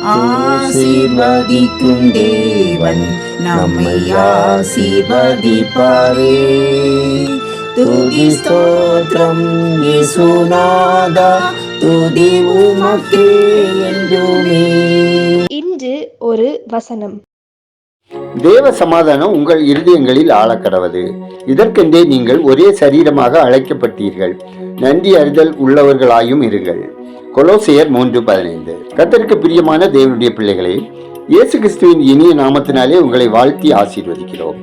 ஆசீர்வதிக்கும் தேவன் நம்மை ஆசீர்வதிப்பாரே. துதி ஸ்தோத்திரம் இயேசுநாதா, துதி உமக்கே என்றுமே. இன்று ஒரு வசனம். தேவ சமாதானம் உங்கள் இருதயங்களில் ஆளக்கடவது. இதற்கென்றே நீங்கள் ஒரே சரீரமாக அழைக்கப்பட்டீர்கள். நன்றி அறிதல் உள்ளவர்களாயும் இருங்கள். கொலோசியர் 3:15. கர்த்தருக்கு பிரியமான தேவனுடைய பிள்ளைகளே, இயேசு கிறிஸ்துவின் இனிய நாமத்தினாலே உங்களை வாழ்த்தி ஆசீர்வதிக்கிறோம்.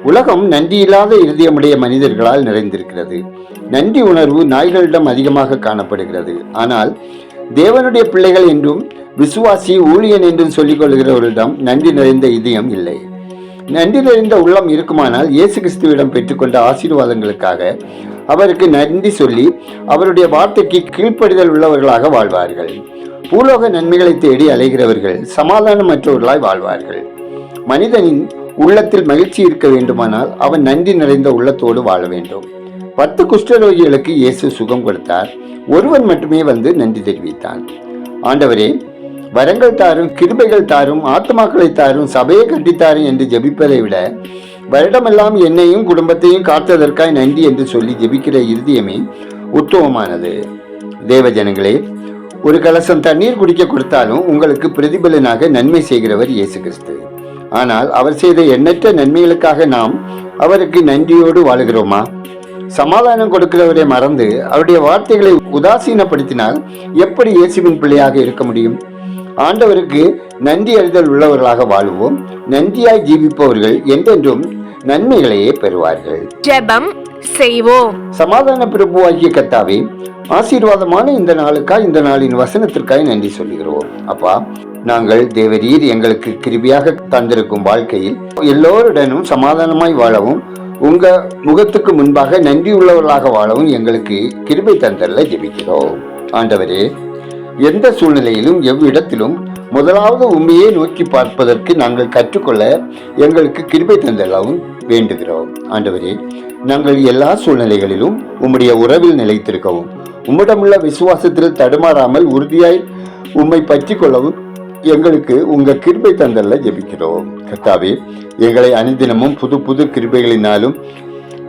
உலகம் நன்றியில்லாத இருதயமுடைய மனிதர்களால் நிறைந்திருக்கிறது. நன்றி உணர்வு நாய்களிடம் அதிகமாக காணப்படுகிறது. ஆனால் தேவனுடைய பிள்ளைகள் என்றும் விசுவாசி, ஊழியன் என்றும் சொல்லிக் கொள்கிறவர்களிடம் நன்றி நிறைந்த இதயம் இல்லை. நன்றி நிறைந்த உள்ளம் இருக்குமானால் இயேசு கிறிஸ்துவிடம் பெற்றுக்கொண்ட ஆசீர்வாதங்களுக்காக அவருக்கு நன்றி சொல்லி அவருடைய வார்த்தைக்கு கீழ்ப்படிதல் உள்ளவர்களாக வாழ்வார்கள். பூலோக நன்மைகளை தேடி அலைகிறவர்கள் சமாதானமற்றவர்களாய் வாழ்வார்கள். மனிதனின் உள்ளத்தில் மகிழ்ச்சி இருக்க வேண்டுமானால் அவன் நன்றி நிறைந்த உள்ளத்தோடு வாழ வேண்டும். 10 குஷ்டரோகிகளுக்கு இயேசு சுகம் கொடுத்தார். ஒருவன் மட்டுமே வந்து நன்றி தெரிவித்தான். ஆண்டவரே, வரங்கள் தாரும், கிருபைகள் தாரும், ஆத்மாக்களை தாரும், சபையை கட்டித்தாரும் என்று ஜெபிப்பதை விட வருடமெல்லாம் என்னையும் குடும்பத்தையும் காத்ததற்காய் நன்றி என்று சொல்லி ஜெபிக்கிற இருதயமே உத்தமமானது. தேவ ஜனங்களே, ஒரு கலசம் தண்ணீர் குடிக்க கொடுத்தாலும் உங்களுக்கு பிரதிபலனாக நன்மை செய்கிறவர் இயேசு கிறிஸ்து. ஆனால் அவர் செய்த எண்ணற்ற நன்மைகளுக்காக நாம் அவருக்கு நன்றியோடு வாழுகிறோமா? சமாதானம் கொடுக்கிறவரை மறந்து அவருடைய வார்த்தைகளை உதாசீனப்படுத்தினால் எப்படி இயேசுவின் பிள்ளையாக இருக்க முடியும்? ஆண்டவருக்கு நன்றி அறிதல் உள்ளவர்களாக வாழுவோம். நன்றியாய் ஜீவிப்பவர்கள் என்றென்றும் நன்மைகளையே பெறுவார்கள். ஜெபம் செய்வோம். சமாதான பிரபுவாகிய கர்த்தாவே, ஆசீர்வாதமான இந்த நாளுக்காய், இந்த நாளின் வசனத்திற்காய் நன்றி சொல்லுகிறோம். அப்பா, நாங்கள் தேவரீர் எங்களுக்கு கிருபையாக தந்திருக்கும் வாழ்க்கையில் எல்லோருடனும் சமாதானமாய் வாழவும், உங்க முகத்துக்கு முன்பாக நன்றி உள்ளவர்களாக வாழவும் எங்களுக்கு கிருபை தந்தல்ல ஜெபிக்கிறோம். ஆண்டவரே, எந்த சூழ்நிலையிலும் எவ்விடத்திலும் முதலாவது உண்மையை நோக்கி பார்ப்பதற்கு நாங்கள் கற்றுக்கொள்ள எங்களுக்கு கிருபை தந்தளவும் வேண்டுகிறோம். ஆண்டவரே, நாங்கள் எல்லா சூழ்நிலைகளிலும் உம்முடைய உறவில் நிலைத்திருக்கவும், உம்மிடமுள்ள விசுவாசத்தில் தடுமாறாமல் உறுதியாய் உம்மை பற்றி கொள்ளவும் எங்களுக்கு உங்க கிருபை தந்தல்ல ஜெபிக்கிறோம். கர்த்தாவே, எங்களை அனுதினமும் புது புது கிருபைகளினாலும்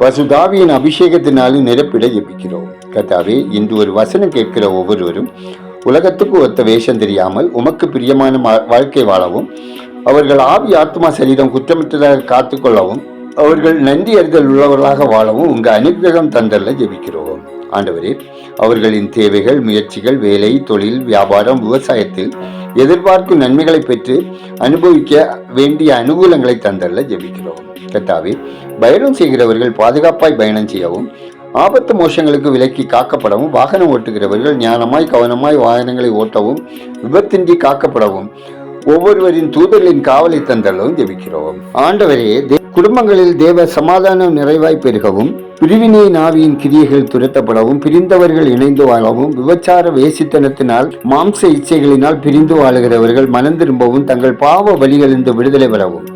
பசுதாவியின் அபிஷேகத்தினாலும் நிரப்பிட ஜெபிக்கிறோம். கர்த்தாவே, இன்று ஒரு வசனம் கேட்கிற ஒவ்வொருவரும் உலகத்துக்கு ஒத்த வேஷம் தெரியாமல் உமக்கு பிரியமான வாழ்க்கை வாழவும், அவர்கள் ஆவி ஆத்மா சரீரம் குற்றமற்றதாக காத்துக்கொள்ளவும், அவர்கள் நன்றி அறிதல் உள்ளவர்களாக வாழவும் உங்க அனுகிரகம் தந்தல்ல ஜெபிக்கிறோம். ஆண்டவரே, அவர்களின் தேவைகள், முயற்சிகள், வேலை, தொழில், வியாபாரம், விவசாயத்தில் எதிர்பார்க்கும் நன்மைகளை பெற்று அனுபவிக்க வேண்டிய அனுகூலங்களை தந்தல்ல ஜெபிக்கிறோம். கர்த்தாவே, பயணம் செய்கிறவர்கள் பாதுகாப்பாய் பயணம் செய்யவும், ஆபத்து மோசங்களுக்கு விலக்கி காக்கப்படவும், வாகனம் ஓட்டுகிறவர்கள் ஞானமாய் கவனமாய் வாகனங்களை ஓட்டவும், விபத்தின்றி காக்கப்படவும் ஒவ்வொருவரின் தூதர்களின் காவலை தந்தளவும் ஜெபிக்கிறோம். ஆண்டவரே, குடும்பங்களில் தேவ சமாதானம் நிறைவாய் பெருகவும், பிரிவினை நாவியின் கிரியைகள் துரத்தப்படவும், பிரிந்தவர்கள் இணைந்து வாழவும், விபச்சார வேசித்தனத்தினால் மாம்ச இச்சைகளினால் பிரிந்து வாழுகிறவர்கள் மனம் திரும்பவும், தங்கள் பாவ வழிகளிலிருந்து விடுதலை பெறவும்,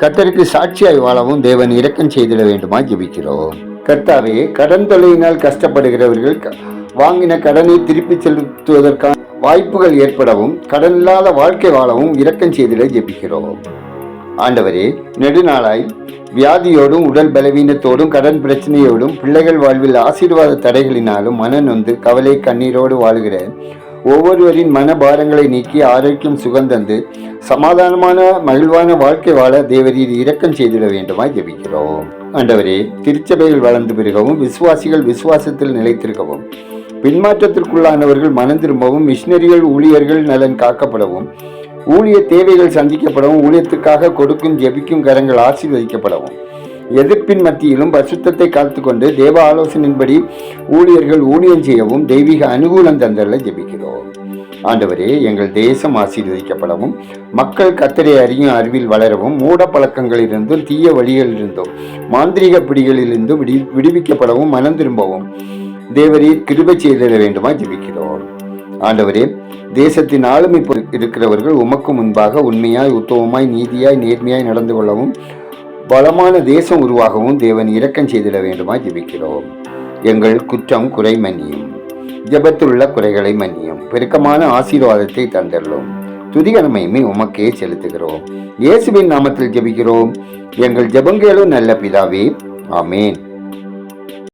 கர்த்தருக்கு சாட்சியாய் வாழவும் தேவன் இரக்கம் செய்திட வேண்டுமா ஜெபிக்கிறோம். கர்த்தாவே, கடன் தொல்லையினால் கஷ்டப்படுகிறவர்கள் வாங்கின கடனை திருப்பி செலுத்துவதற்கான வாய்ப்புகள் ஏற்படவும், கடன் இல்லாத வாழ்க்கை வாழவும் இரக்கம் செய்திட ஜெபிக்கிறோம். ஆண்டவரே, நெடுநாளாய் வியாதியோடும் உடல் பலவீனத்தோடும் கடன் பிரச்சனையோடும் பிள்ளைகள் வாழ்வில் ஆசீர்வாத தடைகளினாலும் மன நொந்து கவலை கண்ணீரோடு வாழுகிற ஒவ்வொருவரின் மனபாரங்களை நீக்கி ஆரோக்கியம் சுகந்தந்து சமாதானமான மகிழ்வான வாழ்க்கை வாழ தேவரீர் இரக்கம் செய்திட வேண்டுமா ஜெபிக்கிறோம். ஆண்டவரே, திருச்சபைகள் வளர்ந்து பெருகவும், விசுவாசிகள் விசுவாசத்தில் நிலைத்திருக்கவும், பின்மாற்றத்திற்குள்ளானவர்கள் மனம் திரும்பவும், மிஷினரிகள் ஊழியர்கள் நலன் காக்கப்படவும், ஊழிய தேவைகள் சந்திக்கப்படவும், ஊழியத்துக்காக கொடுக்கும் ஜெபிக்கும் கரங்கள் ஆசீர்வதிக்கப்படவும், எதிர்ப்பின் மத்தியிலும் பரிசுத்தத்தை காத்துக்கொண்டு தேவ ஆலோசனையின்படி ஊழியர்கள் ஊழியம் செய்யவும் தெய்வீக அனுகூலம் தந்தல்ல ஜெபிக்கிறோம். ஆண்டவரே, எங்கள் தேசம் ஆசீர்வதிக்கப்படவும், மக்கள் கர்த்தரை அறியும் அறிவில் வளரவும், மூட பழக்கங்களிலிருந்தும் தீய வழிகளிலிருந்தும் மாந்திரீக பிடிகளிலிருந்தும் விடுவிக்கப்படவும் மனம் திரும்பவும் தேவரீர் கிருபை செய்திட வேண்டுமா ஜெபிக்கிறோம். ஆண்டவரே, தேசத்தின் ஆளுமை இருக்கிறவர்கள் உமக்கு முன்பாக உண்மையாய் உத்தமமாய் நீதியாய் நேர்மையாய் நடந்து கொள்ளவும், பலமான தேசம் உருவாகவும் தேவன் இரக்கம் செய்திட வேண்டுமா ஜெபிக்கிறோம். எங்கள் குற்றம் குறை மன்னியும், ஜெபத்தில் உள்ள குறைகளை மன்னியும், பெருக்கமான ஆசீர்வாதத்தை தந்தள்ளும், துதிகனமையுமே உமக்கே செலுத்துகிறோம். இயேசுவின் நாமத்தில் ஜெபிக்கிறோம் எங்கள் ஜெபங்களும் நல்ல பிதாவே, ஆமேன்.